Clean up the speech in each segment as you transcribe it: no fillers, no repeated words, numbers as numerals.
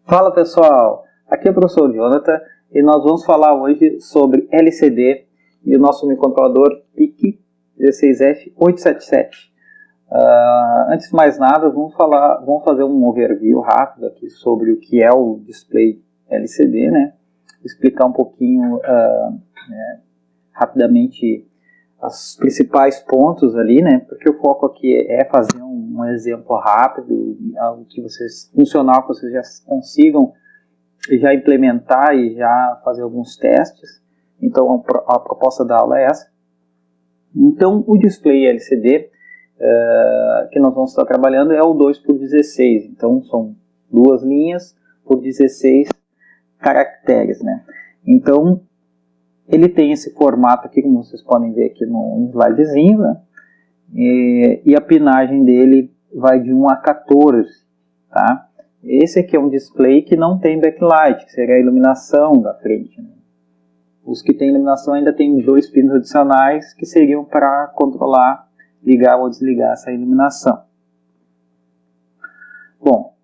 Fala pessoal, aqui é o professor Jonathan e nós vamos falar hoje sobre LCD e o nosso microcontrolador PIC 16F877. Antes de mais nada, vamos fazer um overview rápido aqui sobre o que é o display LCD, né? Explicar um pouquinho rapidamente os principais pontos ali, né? Porque o foco aqui é fazer um exemplo rápido, algo que funcional, que vocês já consigam já implementar e já fazer alguns testes. Então a proposta da aula é essa. Então o display LCD que nós vamos estar trabalhando é o 2x16, então são duas linhas por 16 caracteres, né? Então ele tem esse formato aqui, como vocês podem ver aqui no slidezinho, né? E a pinagem dele vai de 1 a 14, tá? Esse aqui é um display que não tem backlight, que seria a iluminação da frente, né? Os que tem iluminação ainda tem 2 pinos adicionais que seriam para controlar, ligar ou desligar essa iluminação. Bom,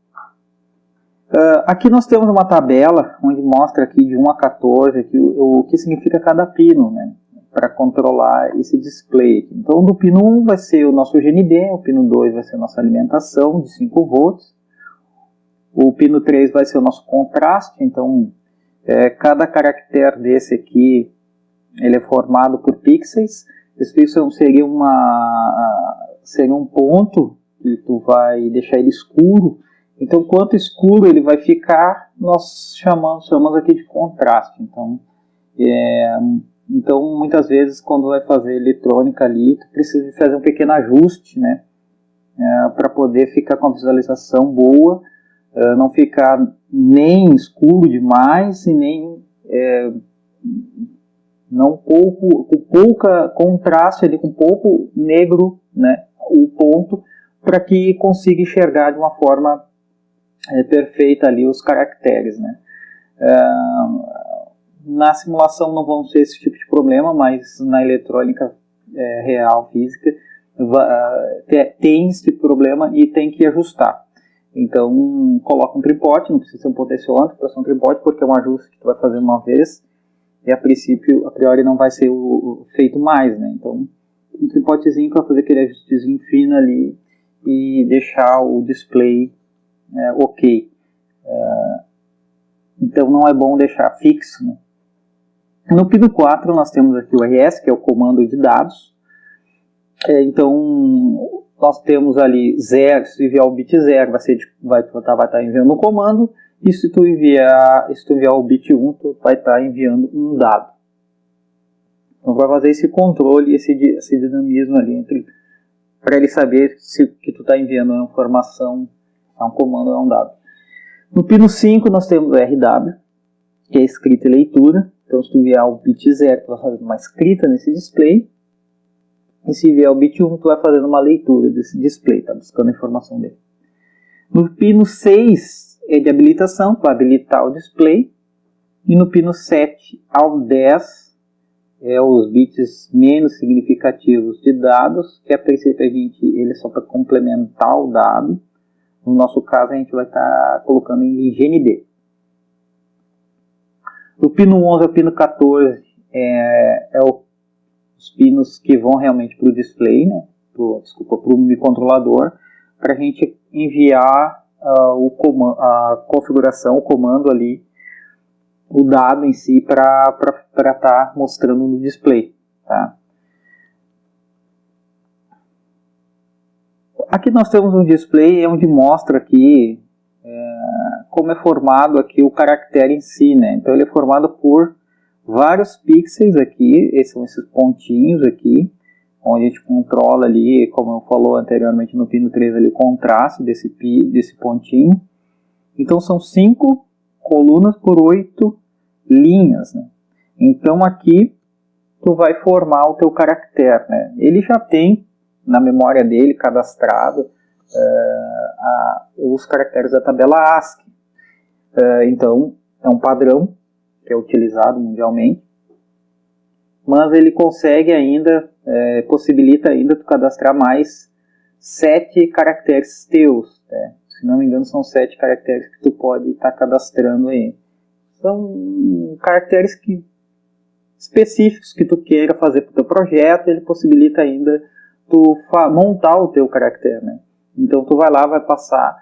aqui nós temos uma tabela onde mostra aqui de 1 a 14 aqui o que significa cada pino, né, para controlar esse display. Então, do pino 1 vai ser o nosso GND, o pino 2 vai ser a nossa alimentação de 5 volts, o pino 3 vai ser o nosso contraste. Então, cada caractere desse aqui ele é formado por pixels. Esse pixel seria um ponto que tu vai deixar ele escuro. Então, quanto escuro ele vai ficar, nós chamamos aqui de contraste. Então, muitas vezes, quando vai fazer eletrônica ali, tu precisa de fazer um pequeno ajuste, né, para poder ficar com a visualização boa, não ficar nem escuro demais e nem com pouca contraste ali, com pouco negro, né, o ponto, para que consiga enxergar de uma forma perfeita ali os caracteres, né. Na simulação não vão ter esse tipo de problema, mas na eletrônica real, física, tem esse tipo de problema e tem que ajustar. Então, coloca um tripote, não precisa ser um potenciômetro, para ser um tripote, porque é um ajuste que tu vai fazer uma vez e a priori não vai ser feito mais, né? Então, um tripotezinho para fazer aquele ajustezinho fino ali e deixar o display ok. Então, não é bom deixar fixo, né? No pino 4 nós temos aqui o RS, que é o comando de dados. Então, nós temos ali 0, se tu enviar o bit 0, vai estar enviando um comando, e se tu enviar o bit 1, tu vai estar enviando um dado. Então vai fazer esse controle, esse dinamismo ali, para ele saber se o que tu está enviando é uma informação, é um comando ou é um dado. No pino 5 nós temos o RW, que é escrita e leitura. Então se tu enviar o bit 0, tu vai fazer uma escrita nesse display. E se vier o bit 1, tu vai fazendo uma leitura desse display, tá buscando a informação dele. No pino 6 é de habilitação, para habilitar o display. E no pino 7 ao 10 é os bits menos significativos de dados, que a princípio ele é só para complementar o dado. No nosso caso a gente vai estar colocando em GND. No pino 11 ao pino 14 os pinos que vão realmente para o display, né, para o microcontrolador, para a gente enviar a configuração, o comando ali, o dado em si, para estar mostrando no display. Tá? Aqui nós temos um display onde mostra aqui como é formado aqui o caractere em si, né? Então ele é formado por vários pixels aqui, esses são esses pontinhos aqui, onde a gente controla ali, como eu falou anteriormente no pino 3, ali, o contraste desse pontinho. Então são 5 colunas por 8 linhas, né? Então aqui tu vai formar o teu caractere, né? Ele já tem na memória dele cadastrado os caracteres da tabela ASCII. Então é um padrão que é utilizado mundialmente, mas ele consegue ainda, possibilita ainda tu cadastrar mais 7 caracteres teus, né? Se não me engano, são 7 caracteres que tu pode estar cadastrando aí. São caracteres específicos que tu queira fazer para o teu projeto, ele possibilita ainda tu montar o teu caractere, né? Então tu vai lá, vai passar,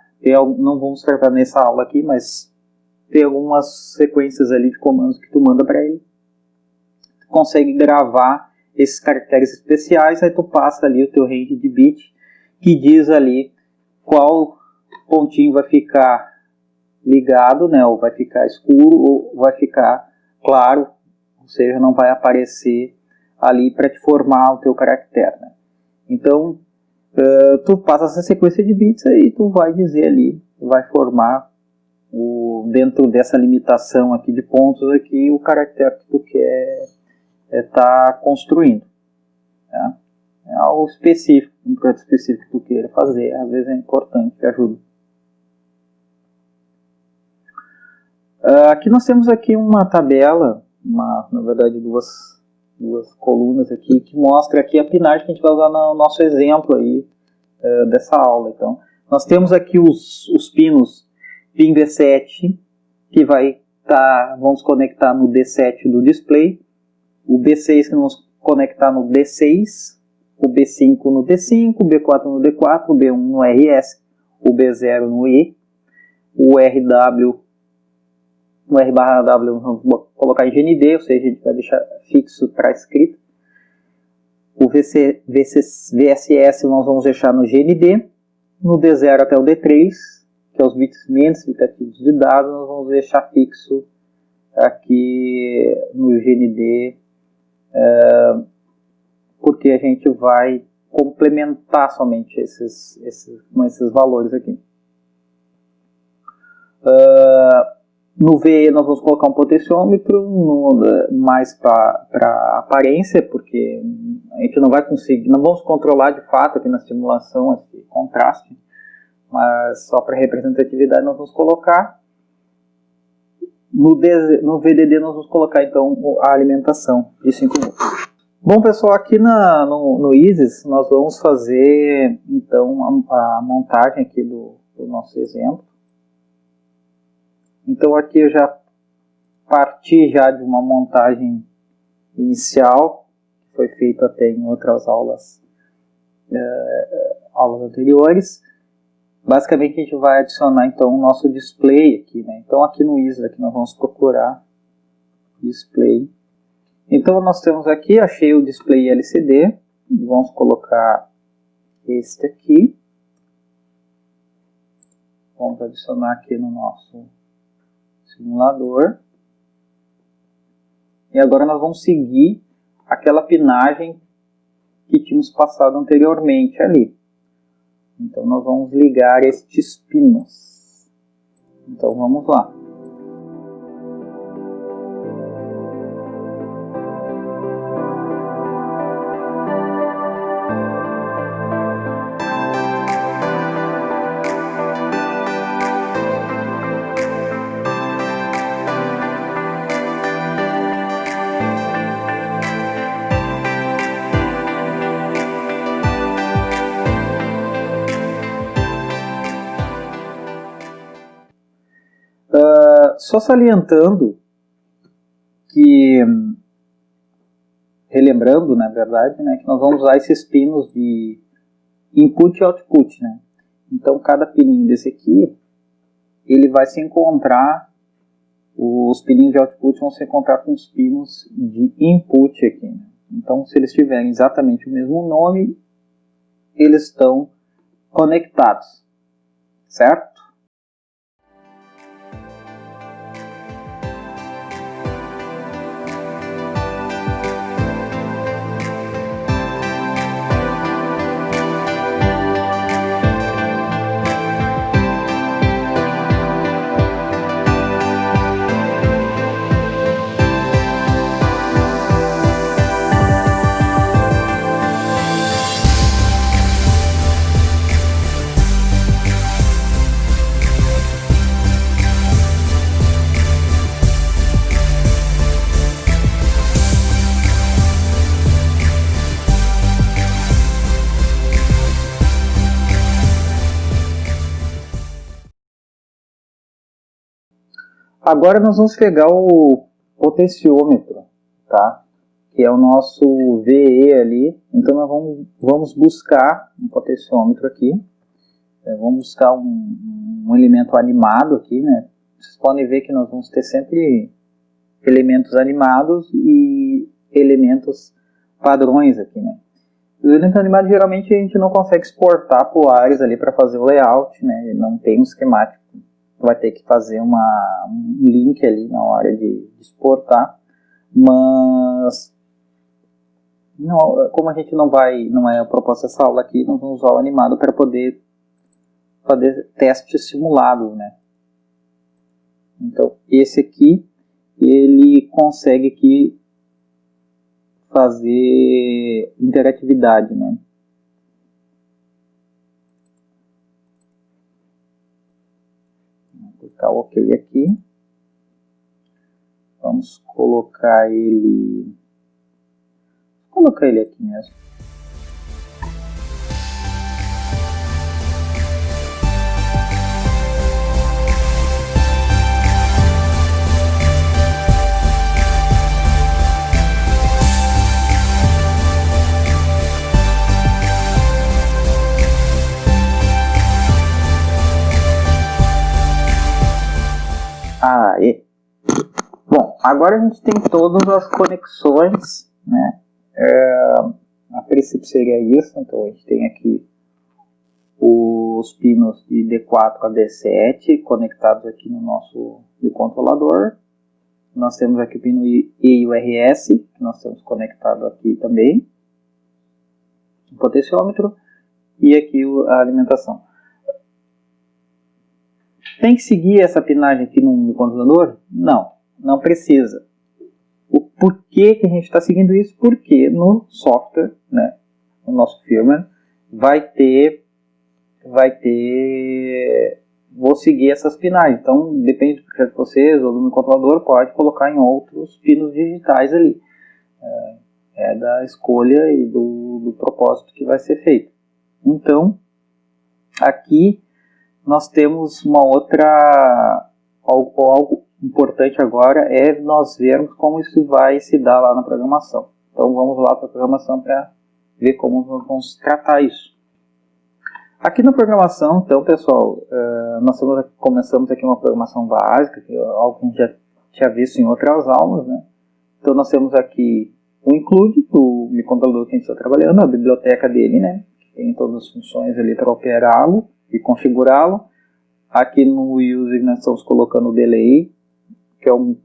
não vamos tratar nessa aula aqui, mas tem algumas sequências ali de comandos que tu manda para ele. Tu consegue gravar esses caracteres especiais, aí tu passa ali o teu range de bit, que diz ali qual pontinho vai ficar ligado, né, ou vai ficar escuro, ou vai ficar claro, ou seja, não vai aparecer ali para te formar o teu caractere, né? Então, tu passa essa sequência de bits aí, tu vai dizer ali, vai formar dentro dessa limitação aqui de pontos aqui, o caractere que tu quer tá construindo, tá? É algo específico, um projeto específico que tu queira fazer, às vezes é importante, que ajuda. Aqui nós temos aqui uma tabela, na verdade duas colunas aqui, que mostra aqui a pinagem que a gente vai usar no nosso exemplo aí, dessa aula. Então, nós temos aqui os pinos pin D7, que vamos conectar no D7 do display, o B6 que vamos conectar no D6, o B5 no D5, o B4 no D4, o B1 no RS, o B0 no I, o RW, no R/W vamos colocar em GND, ou seja, a gente vai deixar fixo para escrita. O VSS nós vamos deixar no GND, no D0 até o D3, que é os bits menos significativos de dados, nós vamos deixar fixo aqui no GND, porque a gente vai complementar somente com esses valores aqui. No VE nós vamos colocar um potenciômetro, mais para aparência, porque a gente não vai conseguir, não vamos controlar de fato aqui na simulação esse contraste, mas só para representatividade nós vamos colocar. No VDD nós vamos colocar então a alimentação de 5 volts. Bom pessoal, aqui no ISIS nós vamos fazer então a montagem aqui do nosso exemplo. Então aqui eu já parti de uma montagem inicial, que foi feita até em outras aulas anteriores. Basicamente a gente vai adicionar então o nosso display aqui, né? Então aqui no ISO aqui nós vamos procurar display. Então nós temos aqui, achei o display LCD, vamos colocar este aqui. Vamos adicionar aqui no nosso simulador. E agora nós vamos seguir aquela pinagem que tínhamos passado anteriormente ali. Então nós vamos ligar estes pinos. Então vamos lá. Só salientando que, relembrando, na verdade, né, que nós vamos usar esses pinos de input e output, né? Então, cada pininho desse aqui, ele vai se encontrar, os pininhos de output vão se encontrar com os pinos de input aqui, né? Então, se eles tiverem exatamente o mesmo nome, eles estão conectados, certo? Agora nós vamos pegar o potenciômetro, tá? Que é o nosso VE ali. Então nós vamos buscar um potenciômetro aqui. Vamos buscar um elemento animado aqui, né? Vocês podem ver que nós vamos ter sempre elementos animados e elementos padrões aqui, né? Os elementos animados geralmente a gente não consegue exportar para o Ares ali para fazer o layout, né? Não tem um esquemático, vai ter que fazer um link ali na hora de exportar, mas não, como a gente não é a proposta dessa aula aqui, nós vamos usar o animado para poder fazer testes simulados, né? Então esse aqui ele consegue aqui fazer interatividade, né? Vou clicar OK aqui. Vamos colocar ele aqui mesmo. Bom, agora a gente tem todas as conexões, né? A princípio seria isso. Então a gente tem aqui os pinos de D4 a D7 conectados aqui no nosso controlador. Nós temos aqui o pino E e o RS, que nós temos conectado aqui também, o potenciômetro, e aqui a alimentação. Tem que seguir essa pinagem aqui no controlador? Não, não precisa. O porquê que a gente está seguindo isso? Porque no software, né, no nosso firmware, vou seguir essas pinagens. Então, depende do projeto de vocês ou do meu controlador, pode colocar em outros pinos digitais ali. É da escolha e do propósito que vai ser feito. Então, aqui nós temos uma outra... Algo importante agora é nós vermos como isso vai se dar lá na programação. Então, vamos lá para a programação para ver como nós vamos tratar isso. Aqui na programação, então, pessoal, nós começamos aqui uma programação básica, que é algo que a gente já tinha visto em outras aulas, né? Então, nós temos aqui o include, do microcontrolador que a gente está trabalhando, a biblioteca dele, né? Que tem todas as funções ali para operá-lo e configurá-lo. Aqui no user nós estamos colocando o delay, que é um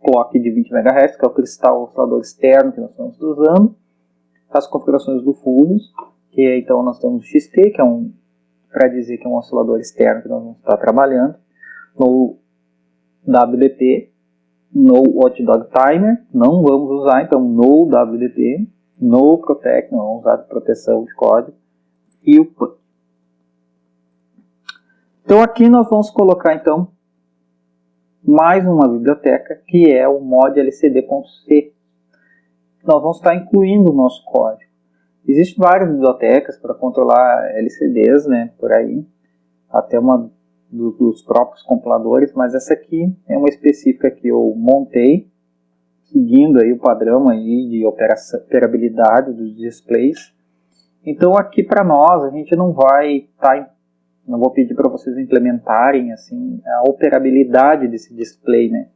clock de 20 MHz, que é o cristal oscilador externo que nós estamos usando. As configurações do Fusus, que então nós temos o XT, que é para dizer que é um oscilador externo que nós vamos estar trabalhando. No WDT, no Watchdog Timer, não vamos usar, então no WDT, no Protect, não vamos usar proteção de código, e o PUT. Então aqui nós vamos colocar então mais uma biblioteca, que é o mod lcd.c. Nós vamos estar incluindo o nosso código. Existem várias bibliotecas para controlar LCDs, né, por aí, até uma dos próprios compiladores, mas essa aqui é uma específica que eu montei, seguindo aí o padrão aí de operabilidade dos displays. Então aqui para nós, a gente não vai não vou pedir para vocês implementarem assim, a operabilidade desse display, né?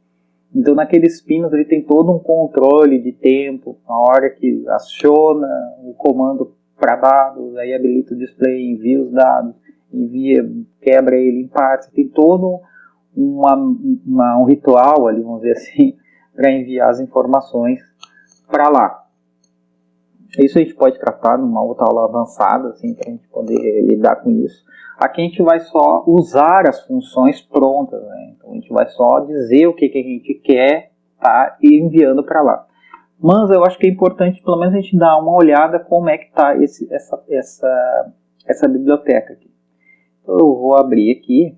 Então naqueles pinos ele tem todo um controle de tempo, na hora que aciona o comando para dados, aí habilita o display, envia os dados, quebra ele em partes, tem todo um ritual ali, vamos dizer assim, para enviar as informações para lá. Isso a gente pode tratar numa outra aula avançada, assim, para a gente poder lidar com isso. Aqui a gente vai só usar as funções prontas, né? Então a gente vai só dizer o que a gente quer, tá? E enviando para lá. Mas eu acho que é importante pelo menos a gente dar uma olhada como é que está essa biblioteca aqui. Então eu vou abrir aqui.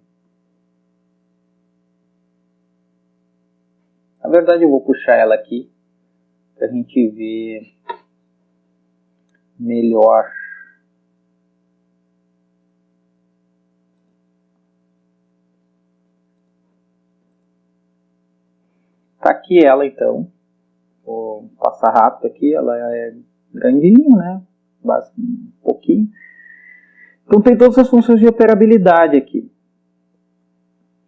Na verdade eu vou puxar ela aqui para a gente ver melhor. Tá aqui ela então, vou passar rápido aqui, ela é grandinha, né, um pouquinho. Então tem todas as funções de operabilidade aqui.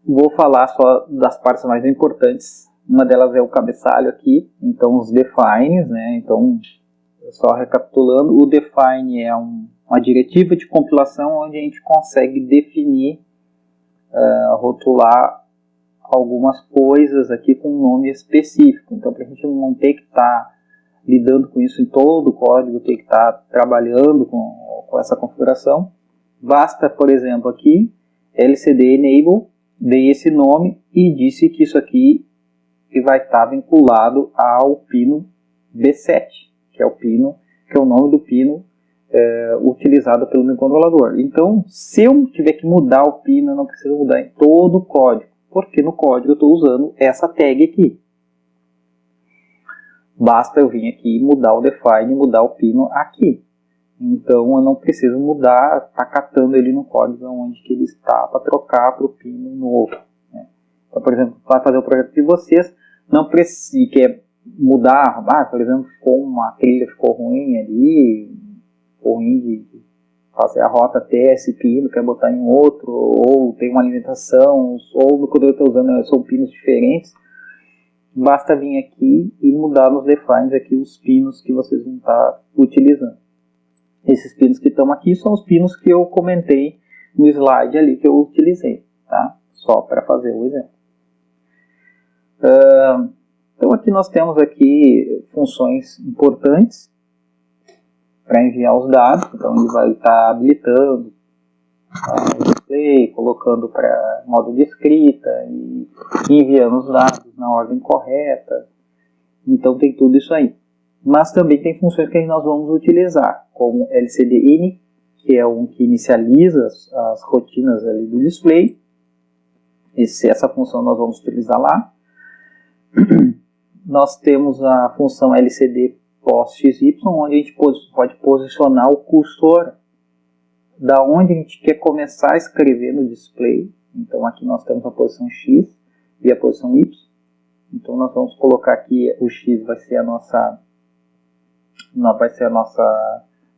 Vou falar só das partes mais importantes. Uma delas é o cabeçalho aqui, então os defines, né, então só recapitulando, o define é uma diretiva de compilação onde a gente consegue definir, rotular algumas coisas aqui com um nome específico. Então, para a gente não ter que estar lidando com isso em todo o código, ter que estar trabalhando com essa configuração, basta, por exemplo, aqui, lcd enable, dei esse nome e disse que isso aqui vai estar vinculado ao pino B7, que é o pino, que é o nome do pino utilizado pelo meu controlador. Então, se eu tiver que mudar o pino, eu não preciso mudar em todo o código, porque no código eu estou usando essa tag aqui. Basta eu vir aqui e mudar o define, mudar o pino aqui. Então eu não preciso mudar, tá catando ele no código onde que ele está para trocar para o pino novo, né? Então, por exemplo, para fazer o projeto de vocês, não precisa, quer mudar, por exemplo, ficou uma trilha, ficou ruim ali, ficou ruim de fazer a rota até esse pino, quer botar em outro, ou tem uma alimentação, ou no que eu estou usando são pinos diferentes, basta vir aqui e mudar nos defines aqui os pinos que vocês vão estar utilizando. Esses pinos que estão aqui são os pinos que eu comentei no slide ali que eu utilizei, tá? Só para fazer o exemplo. Então aqui nós temos aqui funções importantes para enviar os dados. Então ele vai estar habilitando o display, colocando para modo de escrita e enviando os dados na ordem correta. Então tem tudo isso aí. Mas também tem funções que nós vamos utilizar, como lcd-in, que é um que inicializa as rotinas ali do display. Essa função nós vamos utilizar lá. Nós temos a função lcd post.xy, onde a gente pode posicionar o cursor da onde a gente quer começar a escrever no display. Então aqui nós temos a posição X e a posição Y. Então nós vamos colocar aqui, o X vai ser a nossa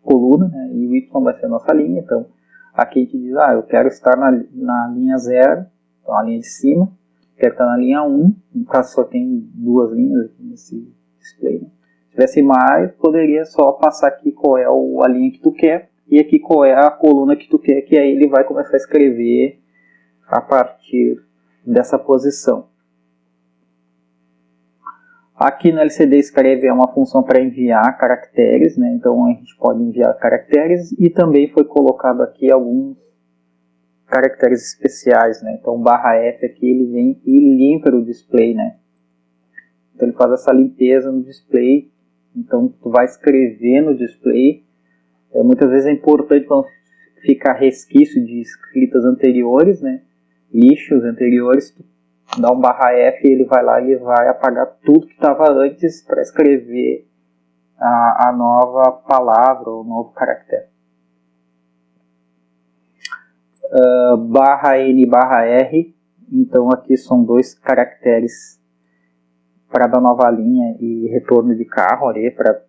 coluna, né, e o Y vai ser a nossa linha. Então aqui a gente diz, eu quero estar na linha 0, então a linha de cima, quero estar na linha 1, no caso só tem duas linhas aqui nesse display, né? Se tivesse mais, poderia só passar aqui qual é a linha que tu quer, e aqui qual é a coluna que tu quer, que aí ele vai começar a escrever a partir dessa posição. Aqui no LCD escreve é uma função para enviar caracteres, né? Então a gente pode enviar caracteres e também foi colocado aqui alguns caracteres especiais, né? Então /F aqui ele vem e limpa o display, né? Então ele faz essa limpeza no display. Então tu vai escrever no display. Muitas vezes é importante quando ficar resquício de escritas anteriores, né? Lixos anteriores, tu dá um /F e ele vai lá e vai apagar tudo que estava antes para escrever a nova palavra ou novo caractere. /N/R, então aqui são dois caracteres para dar nova linha e retorno de carro, para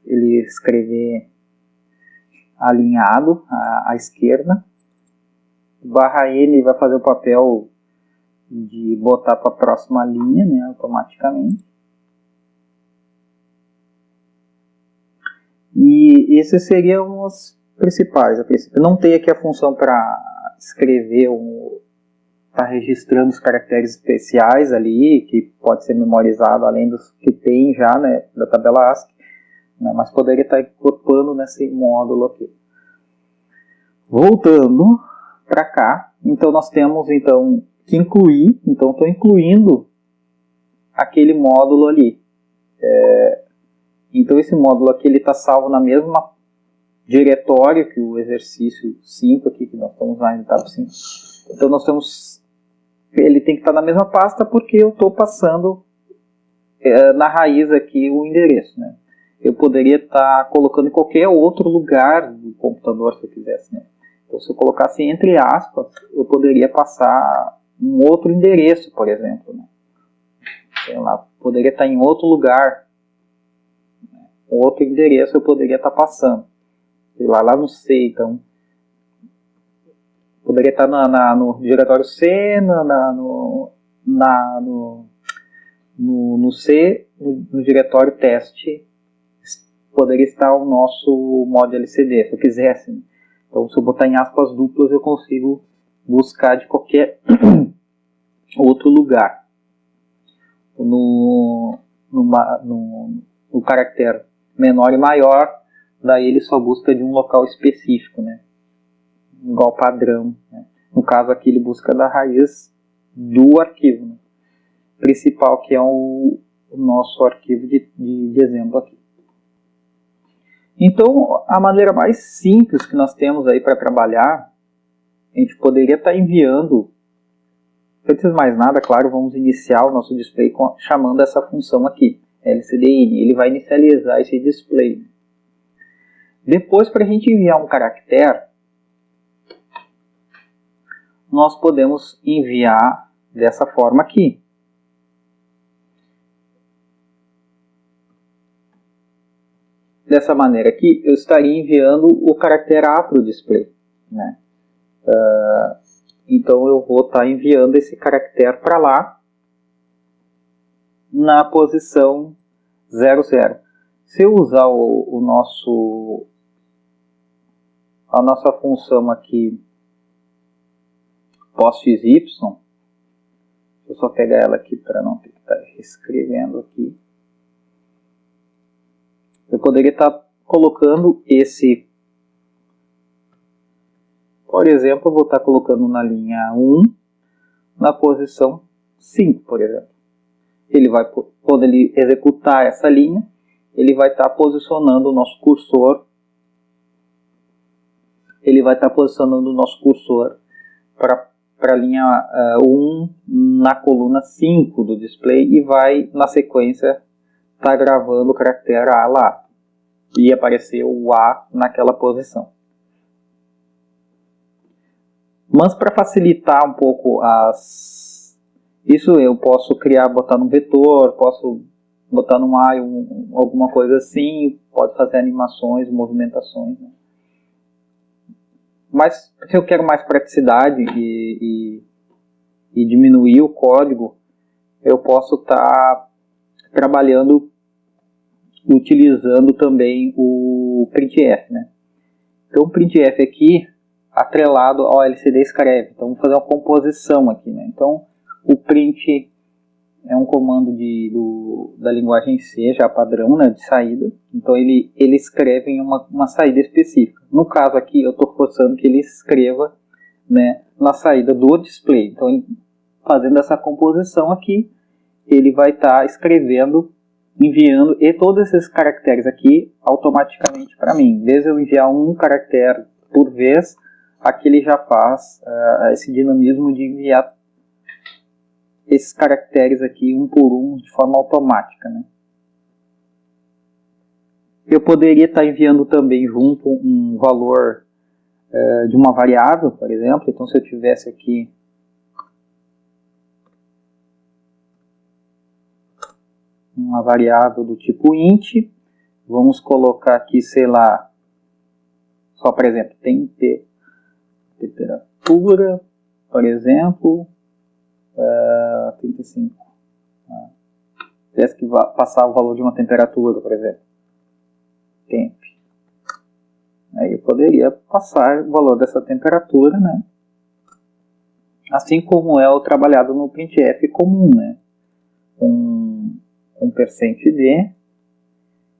ele escrever alinhado à esquerda. /N vai fazer o papel de botar para a próxima linha, né, automaticamente. E esses seriam os principais. A princípio não tem aqui a função para escrever, está registrando os caracteres especiais ali, que pode ser memorizado além dos que tem já, né, da tabela ASCII, né, mas poderia estar incorporando nesse módulo aqui. Voltando para cá, então nós temos que incluir, então estou incluindo aquele módulo ali. Então esse módulo aqui está salvo na mesma diretório que o exercício 5 aqui, que nós estamos lá em etapa 5. Então nós temos, ele tem que estar na mesma pasta porque eu estou passando na raiz aqui o endereço, né? Eu poderia estar colocando em qualquer outro lugar do computador se eu quisesse, né? Então se eu colocasse entre aspas, eu poderia passar um outro endereço, por exemplo, né? sei lá, poderia estar em outro lugar, outro endereço eu poderia estar passando, sei lá no C, então poderia estar no diretório C, no C, no diretório teste, poderia estar o nosso mod LCD, se eu quisesse. Então, se eu botar em aspas duplas, eu consigo buscar de qualquer outro lugar. No caractere menor e maior, daí ele só busca de um local específico, né? Igual padrão, né? No caso aqui ele busca da raiz do arquivo, né? Principal, que é o nosso arquivo de exemplo aqui. Então, a maneira mais simples que nós temos aí para trabalhar, a gente poderia estar enviando, antes de mais nada, claro, vamos iniciar o nosso display chamando essa função aqui, LCDIN. Ele vai inicializar esse display. Depois, para a gente enviar um caractere, nós podemos enviar dessa forma aqui. Dessa maneira aqui, eu estaria enviando o caractere A para o display, né? Então eu vou estar enviando esse caractere para lá, na posição 00. Se eu usar a nossa função aqui, PostXY, deixa eu só pegar ela aqui para não ter que estar reescrevendo aqui. Eu poderia estar colocando esse, por exemplo, eu vou estar colocando na linha 1, na posição 5, por exemplo. Ele vai, quando ele executar essa linha, ele vai estar posicionando o nosso cursor, para a linha 1 na coluna 5 do display e vai, na sequência, está gravando o caractere A lá e aparecer o A naquela posição. Mas para facilitar um pouco isso eu posso botar num vetor, posso botar num AI, alguma coisa assim, pode fazer animações, movimentações, né? Mas se eu quero mais praticidade e diminuir o código, eu posso estar trabalhando utilizando também o printf, né? Então o printf aqui, atrelado ao LCD escreve. Então vamos fazer uma composição aqui, né? Então o print é um comando da linguagem C, já padrão, né, de saída. Então ele escreve em uma saída específica. No caso aqui eu estou forçando que ele escreva, né, na saída do display. Então fazendo essa composição aqui, ele vai estar escrevendo, enviando e todos esses caracteres aqui automaticamente para mim. Desde eu enviar um caractere por vez, aqui ele já faz esse dinamismo de enviar esses caracteres aqui um por um de forma automática, né? Eu poderia estar enviando também junto um valor de uma variável, por exemplo. Então se eu tivesse aqui uma variável do tipo int, vamos colocar aqui, sei lá, só por exemplo, tem temperatura, por exemplo, 35. Tivesse que passar o valor de uma temperatura, por exemplo, temp. Aí eu poderia passar o valor dessa temperatura, né? Assim como é o trabalhado no printf comum, né? Com %d,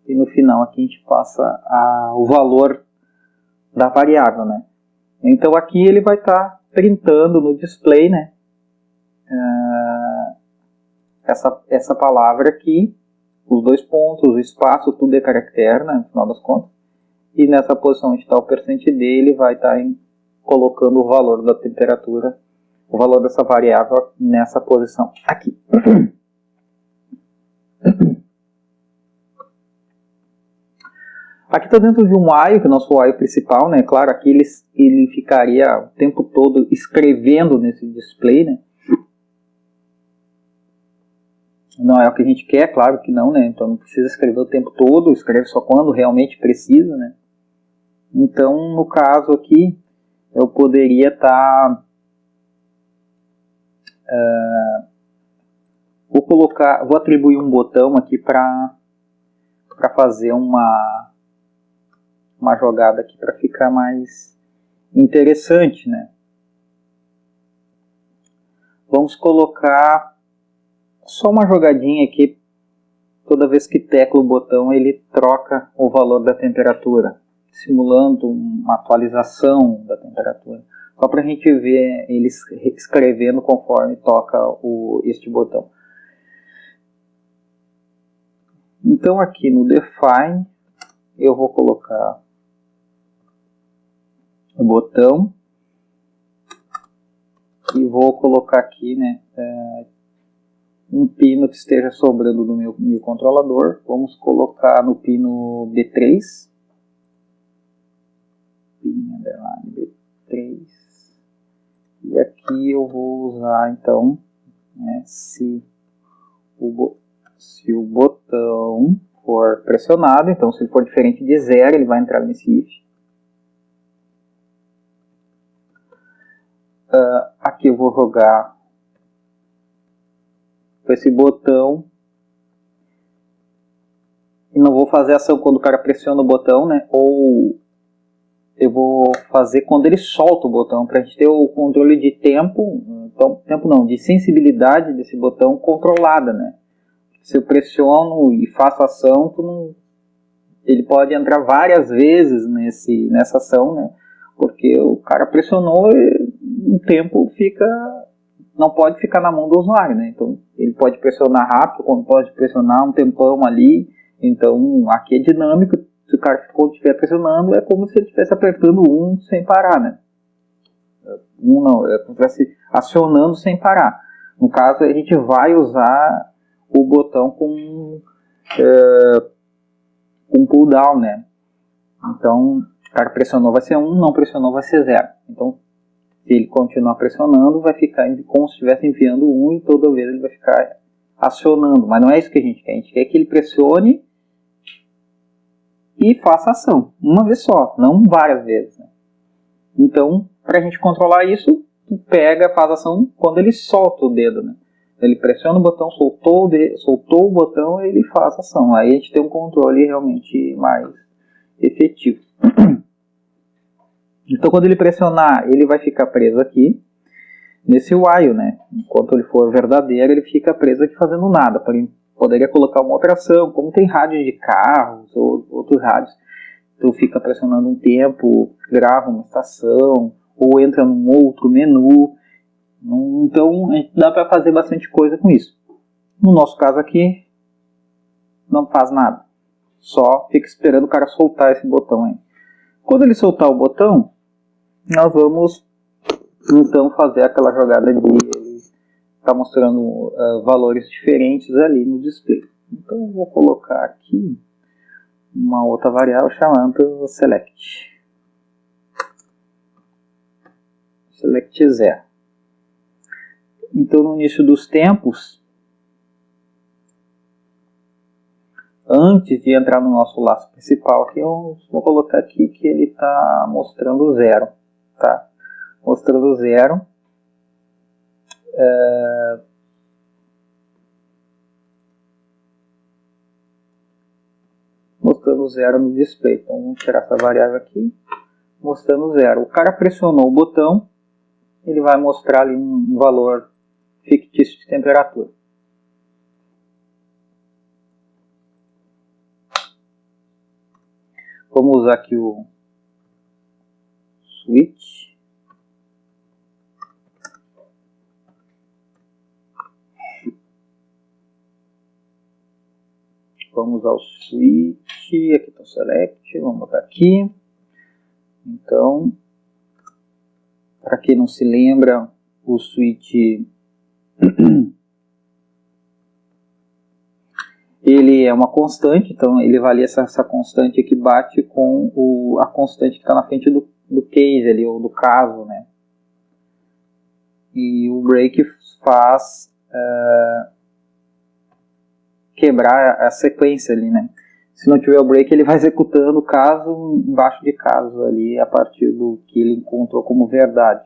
e no final aqui a gente passa o valor da variável, né? Então aqui ele vai estar printando no display, né? Essa palavra aqui, os dois pontos, o espaço, tudo é caractere, né, no final das contas. E nessa posição onde está o %d, ele vai estar colocando o valor da temperatura, o valor dessa variável nessa posição aqui. Aqui está dentro de um while, que é o nosso while principal, né? Claro, aqui ele ficaria o tempo todo escrevendo nesse display, né? Não é o que a gente quer, claro que não, né? Então não precisa escrever o tempo todo, escreve só quando realmente precisa, né? Então, no caso aqui, eu poderia estar... vou atribuir um botão aqui para fazer uma jogada aqui para ficar mais interessante, né? Vamos colocar só uma jogadinha aqui. Toda vez que tecla o botão, ele troca o valor da temperatura, simulando uma atualização da temperatura. Só para a gente ver ele escrevendo conforme toca este botão. Então aqui no Define, eu vou colocar o botão e vou colocar aqui, né, um pino que esteja sobrando do meu controlador. Vamos colocar no pino B3. Pino B3. E aqui eu vou usar então, né, se o botão for pressionado, então se ele for diferente de 0, ele vai entrar nesse if. Aqui eu vou jogar com esse botão e não vou fazer ação quando o cara pressiona o botão, né? Ou eu vou fazer quando ele solta o botão, para a gente ter o controle de tempo, de sensibilidade desse botão controlada, né? Se eu pressiono e faço ação, ele pode entrar várias vezes nessa ação, né? Porque o cara pressionou e o tempo não pode ficar na mão do usuário, né? Então ele pode pressionar rápido, como pode pressionar um tempão ali. Então aqui é dinâmico. Se o cara estiver pressionando, é como se ele estivesse apertando sem parar, né? É como se estivesse acionando sem parar. No caso, a gente vai usar o botão com pull down, né? Então, o cara pressionou vai ser 1, não pressionou vai ser 0. Então, se ele continuar pressionando, vai ficar como se estivesse enviando 1 e toda vez ele vai ficar acionando. Mas não é isso que a gente quer. A gente quer que ele pressione e faça ação. Uma vez só, não várias vezes, né? Então, para a gente controlar isso, tu faz ação quando ele solta o dedo, né? Ele pressiona o botão, soltou o botão, ele faz ação. Aí a gente tem um controle realmente mais efetivo. Então quando ele pressionar, ele vai ficar preso aqui, nesse while, né? Enquanto ele for verdadeiro, ele fica preso aqui fazendo nada. Poderia colocar uma outra ação, como tem rádio de carros ou outros rádios. Tu fica pressionando um tempo, grava uma estação, ou entra num outro menu. Então dá para fazer bastante coisa com isso. No nosso caso aqui, não faz nada. Só fica esperando o cara soltar esse botão aí. Quando ele soltar o botão, nós vamos então fazer aquela jogada de ele está mostrando valores diferentes ali no display. Então eu vou colocar aqui uma outra variável chamando select. Select 0. Então no início dos tempos, antes de entrar no nosso laço principal aqui, eu vou colocar aqui que ele está mostrando 0, tá? Mostrando 0. Mostrando 0 no display. Então vamos tirar essa variável aqui, mostrando 0. O cara pressionou o botão, ele vai mostrar ali um valor fictício de temperatura. Vamos usar aqui o switch. Vamos usar o switch, aqui está o select, vamos botar aqui. Então, para quem não se lembra, o switch ele é uma constante, então ele avalia essa constante que bate com a constante que está na frente do case ali, ou do caso, né? E o break faz quebrar a sequência ali, né? Se não tiver o break, ele vai executando caso embaixo de caso ali, a partir do que ele encontrou como verdade.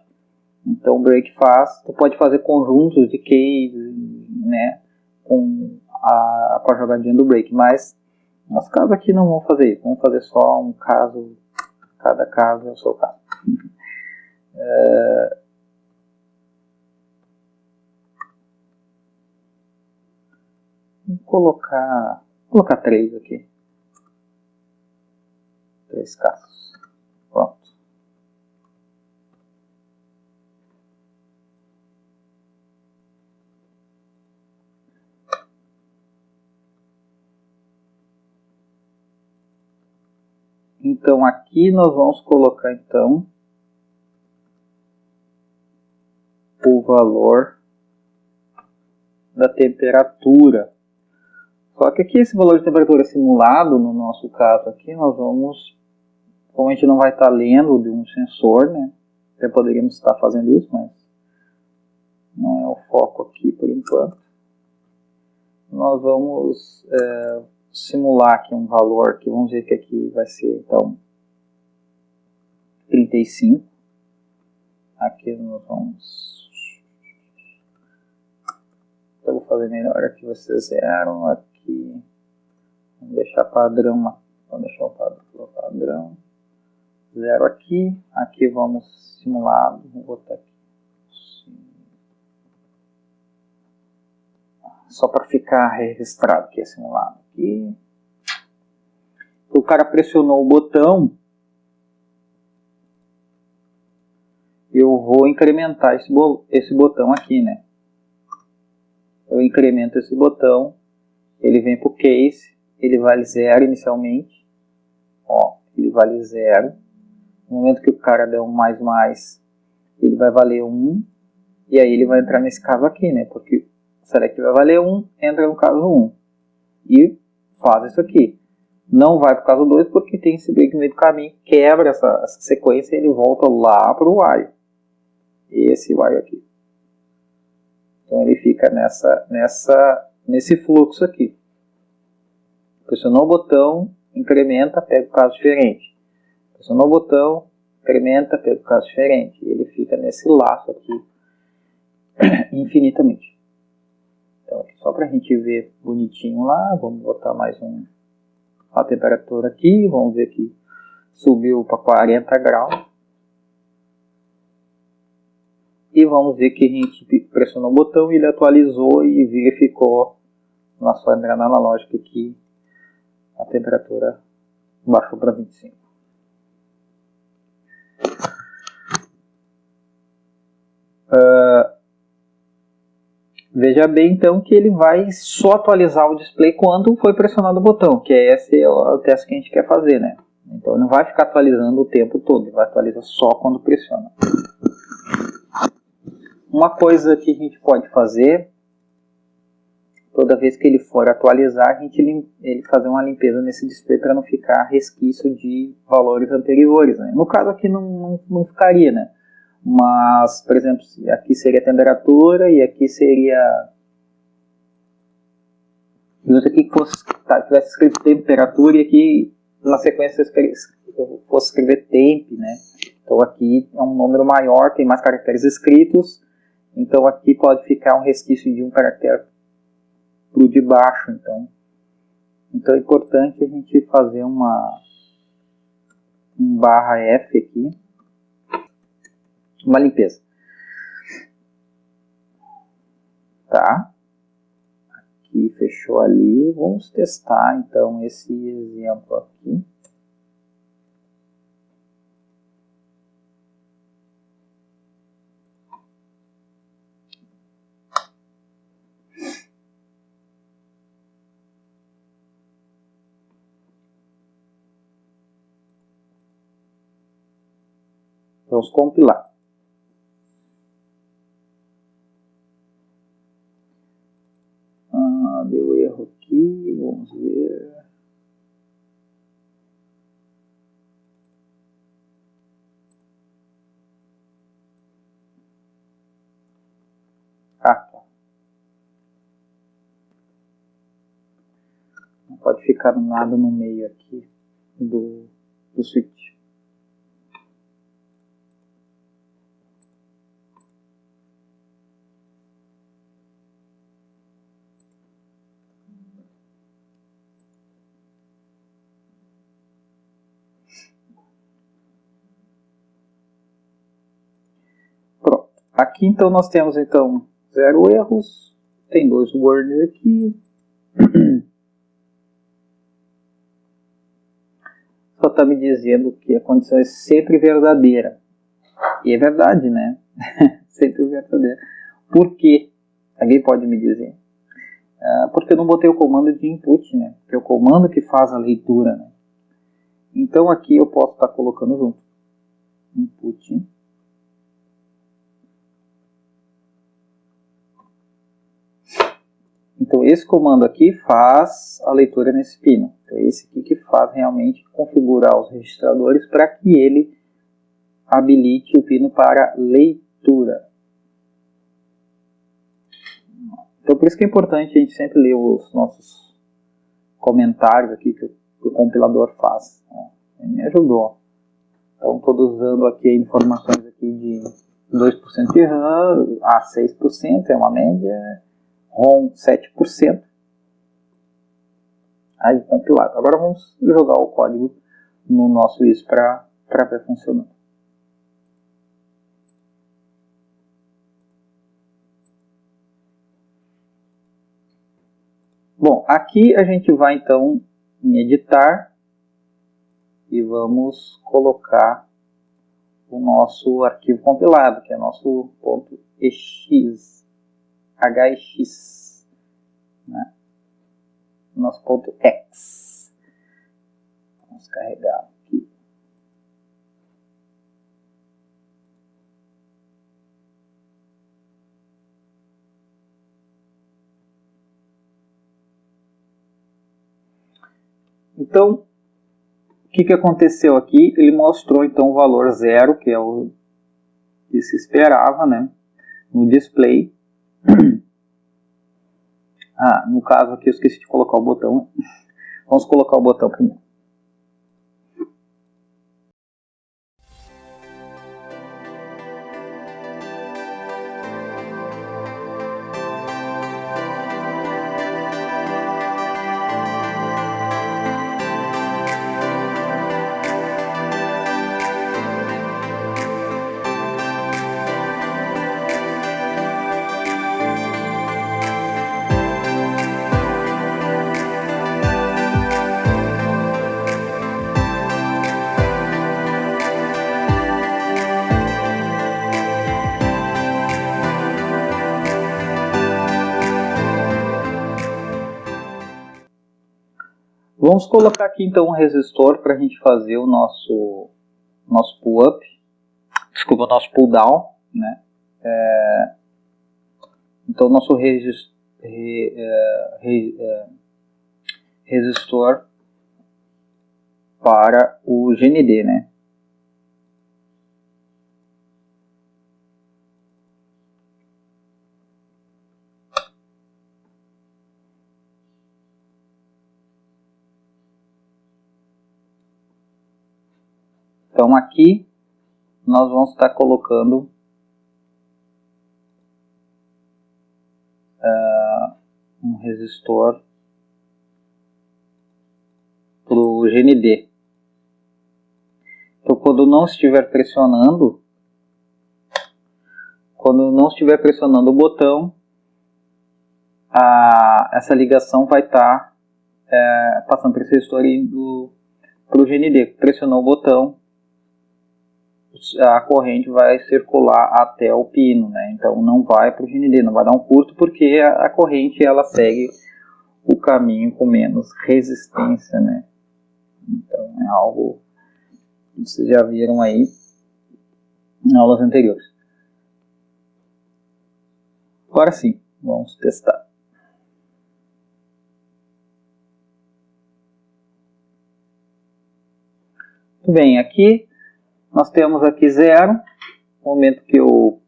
Então o break tu pode fazer conjuntos de case, né, com a jogadinha do break, mas nos casos aqui não vamos fazer isso, vamos fazer só um caso, cada caso é o seu caso. Vou colocar 3 aqui. 3 casos. Pronto. Então aqui nós vamos colocar então o valor da temperatura. Só que aqui esse valor de temperatura simulado, no nosso caso aqui, nós vamos, como a gente não vai estar lendo de um sensor, né? Até poderíamos estar fazendo isso, mas não é o foco aqui por enquanto. Nós vamos simular aqui um valor que vamos ver que aqui vai ser então 35. Aqui nós vamos... Eu vou fazer melhor aqui, vocês zeram aqui. Vamos deixar padrão, vamos deixar o padrão. 0 aqui. Aqui vamos simular, vou botar aqui. Só para ficar registrado que é simulado aqui. O cara pressionou o botão. Eu vou incrementar esse botão aqui, né? Eu incremento esse botão. Ele vem para o case. Ele vale 0 inicialmente. Ó, ele vale 0. No momento que o cara der um mais, ele vai valer 1. E aí ele vai entrar nesse caso aqui, né? Porque o select vai valer 1, entra no caso 1. E faz isso aqui. Não vai para o caso 2 porque tem esse break no meio do caminho, quebra essa sequência e ele volta lá para o while. Esse while aqui. Então ele fica nesse fluxo aqui. Pressionou o botão, incrementa, pega o caso diferente. Pressionou o botão, incrementa, pega o caso diferente. E ele fica nesse laço aqui infinitamente. Então aqui só para a gente ver bonitinho lá, vamos botar mais a temperatura aqui, vamos ver que subiu para 40 graus. E vamos ver que a gente pressionou o botão e ele atualizou e verificou na sua entrada analógica que a temperatura baixou para 25. Veja bem então que ele vai só atualizar o display quando foi pressionado o botão, que esse é o teste que a gente quer fazer, né? Então ele não vai ficar atualizando o tempo todo, ele vai atualizar só quando pressiona. Uma coisa que a gente pode fazer, toda vez que ele for atualizar, a gente ele fazer uma limpeza nesse display para não ficar resquício de valores anteriores, né? No caso aqui não ficaria, né? Mas, por exemplo, aqui seria a temperatura e aqui seria... Digamos aqui que tivesse escrito temperatura e aqui na sequência eu fosse escrever temp, né? Então aqui é um número maior, tem mais caracteres escritos. Então aqui pode ficar um resquício de um caractere pro de baixo. Então é importante a gente fazer um /F aqui. Uma limpeza. Tá? Aqui fechou ali. Vamos testar então esse exemplo aqui. Vamos compilar. Deu erro aqui, vamos ver. Tá. pode ficar nada no meio aqui do switch. Pronto. Aqui então nós temos então 0 erros, tem 2 words aqui. Só está me dizendo que a condição é sempre verdadeira. E é verdade, né? Sempre verdadeira. Por quê? Alguém pode me dizer? Porque eu não botei o comando de input, né? Porque é o comando que faz a leitura, né? Então aqui eu posso estar colocando junto. Input. Então esse comando aqui faz a leitura nesse pino. Então é esse aqui que faz realmente configurar os registradores para que ele habilite o pino para leitura. Então por isso que é importante a gente sempre ler os nossos comentários aqui que o compilador faz. Ele me ajudou. Então estou usando aqui informações aqui de 2% de RAM, A 6% é uma média, ROM 7%. Aí compilado. Agora vamos jogar o código no nosso ISO para ver funcionando. Bom, aqui a gente vai então em editar e vamos colocar o nosso arquivo compilado, que é nosso .ex, né? Nosso .x. Vamos carregar aqui. Então, o que aconteceu aqui? Ele mostrou então o valor 0, que é o que se esperava, né? No display. No caso aqui eu esqueci de colocar o botão. Vamos colocar o botão primeiro. Vamos colocar aqui então um resistor para a gente fazer o nosso pull up, desculpa, o nosso pull down, né? Então o nosso resistor para o GND, né? Então aqui nós vamos estar colocando um resistor para o GND. Então quando não estiver pressionando o botão, essa ligação vai estar passando por esse resistor indo para o GND. Pressionou o botão, a corrente vai circular até o pino, né? Então não vai para o GND, não vai dar um curto, porque a corrente ela segue o caminho com menos resistência, né? Então é algo que vocês já viram aí em aulas anteriores. Agora sim, vamos testar. Muito bem, aqui nós temos aqui 0, no momento que eu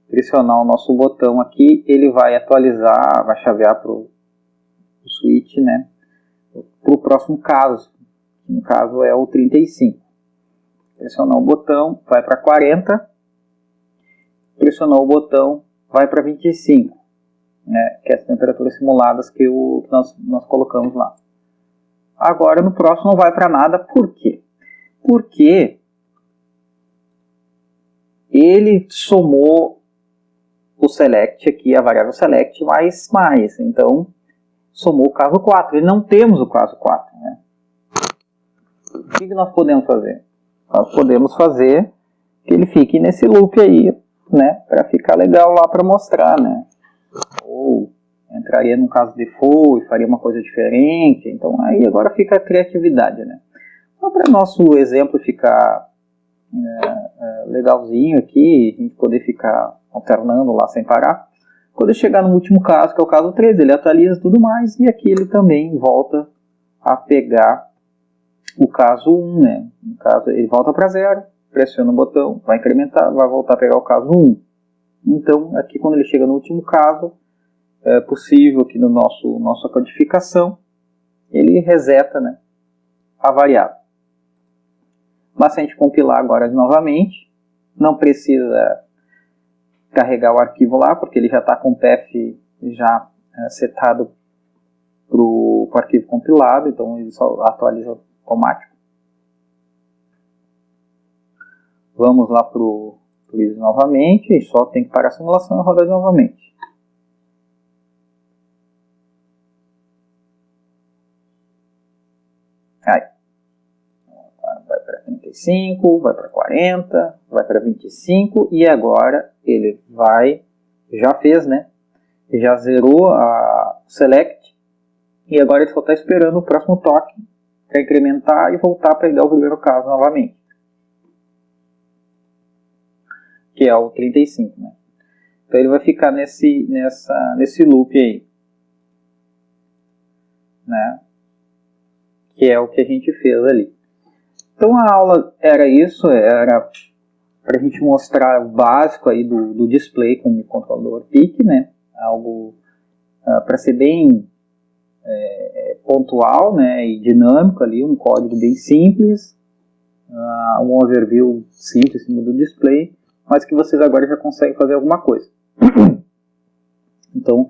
pressionar o nosso botão aqui, ele vai atualizar, vai chavear para o switch, né? para o próximo caso, que no caso é o 35. Pressionar o botão, vai para 40. Pressionar o botão, vai para 25. Né, que é as temperaturas simuladas que nós colocamos lá. Agora no próximo não vai para nada, por quê? Porque ele somou o select aqui, a variável select, mais. Então, somou o caso 4. E não temos o caso 4. Né? O que nós podemos fazer? Nós podemos fazer que ele fique nesse loop aí, né? Para ficar legal lá para mostrar, né? Ou entraria no caso default e faria uma coisa diferente. Então, aí agora fica a criatividade, né? Só para nosso exemplo ficar legalzinho aqui, a gente poder ficar alternando lá sem parar. Quando chegar no último caso, que é o caso 13, ele atualiza tudo mais, e aqui ele também volta a pegar o caso 1, né? No caso, ele volta para 0, pressiona o botão, vai incrementar, vai voltar a pegar o caso 1. Então, aqui quando ele chega no último caso, é possível que no nossa codificação, ele reseta, né, a variável. Mas se a gente compilar agora novamente, não precisa carregar o arquivo lá, porque ele já está com o path já setado para o arquivo compilado, então ele só atualiza automático. Vamos lá para o ISO novamente, e só tem que parar a simulação e rodar novamente. Aí. Vai para 35, vai para 40, vai para 25 e agora ele já fez, né? Já zerou a select e agora ele só está esperando o próximo toque para incrementar e voltar a pegar o primeiro caso novamente, que é o 35, né? Então ele vai ficar nesse loop aí, né? Que é o que a gente fez ali. Então a aula era isso, era para a gente mostrar o básico aí do display com o controlador PIC, né? Algo para ser bem pontual, né? E dinâmico ali, um código bem simples, um overview simples do display, mas que vocês agora já conseguem fazer alguma coisa. Então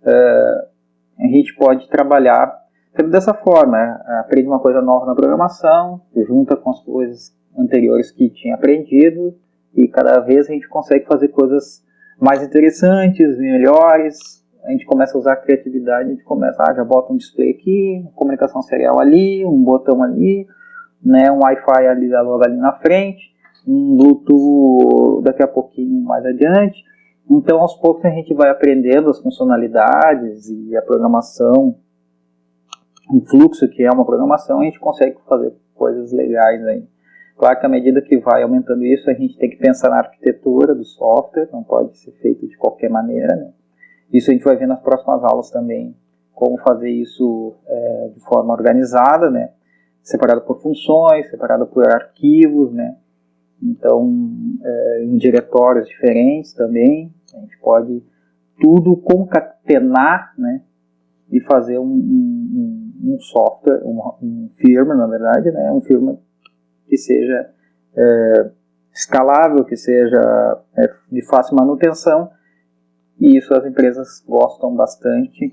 a gente pode trabalhar dessa forma, aprende uma coisa nova na programação, junta com as coisas anteriores que tinha aprendido, e cada vez a gente consegue fazer coisas mais interessantes, melhores. A gente começa a usar a criatividade, a gente começa, já bota um display aqui, comunicação serial ali, um botão ali, né, um Wi-Fi ali logo ali na frente, um Bluetooth daqui a pouquinho mais adiante. Então aos poucos a gente vai aprendendo as funcionalidades e a programação, um fluxo que é uma programação, a gente consegue fazer coisas legais aí. Claro que à medida que vai aumentando isso, a gente tem que pensar na arquitetura do software, não pode ser feito de qualquer maneira, né? Isso a gente vai ver nas próximas aulas também, como fazer isso de forma organizada, né? Separado por funções, separado por arquivos, né? Então, em diretórios diferentes também, a gente pode tudo concatenar, né? E fazer um software, um firmware, na verdade, né? Um firmware que seja escalável, que seja de fácil manutenção, e isso as empresas gostam bastante.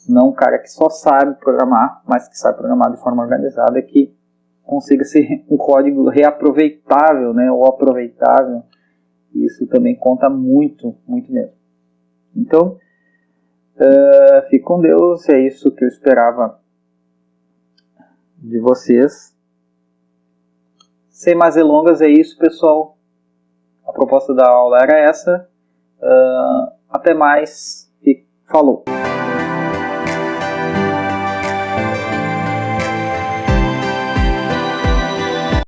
Não um cara que só sabe programar, mas que sabe programar de forma organizada, que consiga ser um código reaproveitável, né? Ou aproveitável. Isso também conta muito, muito mesmo. Então, fique com Deus, é isso que eu esperava de vocês. Sem mais delongas, é isso, pessoal. A proposta da aula era essa. Até mais e falou!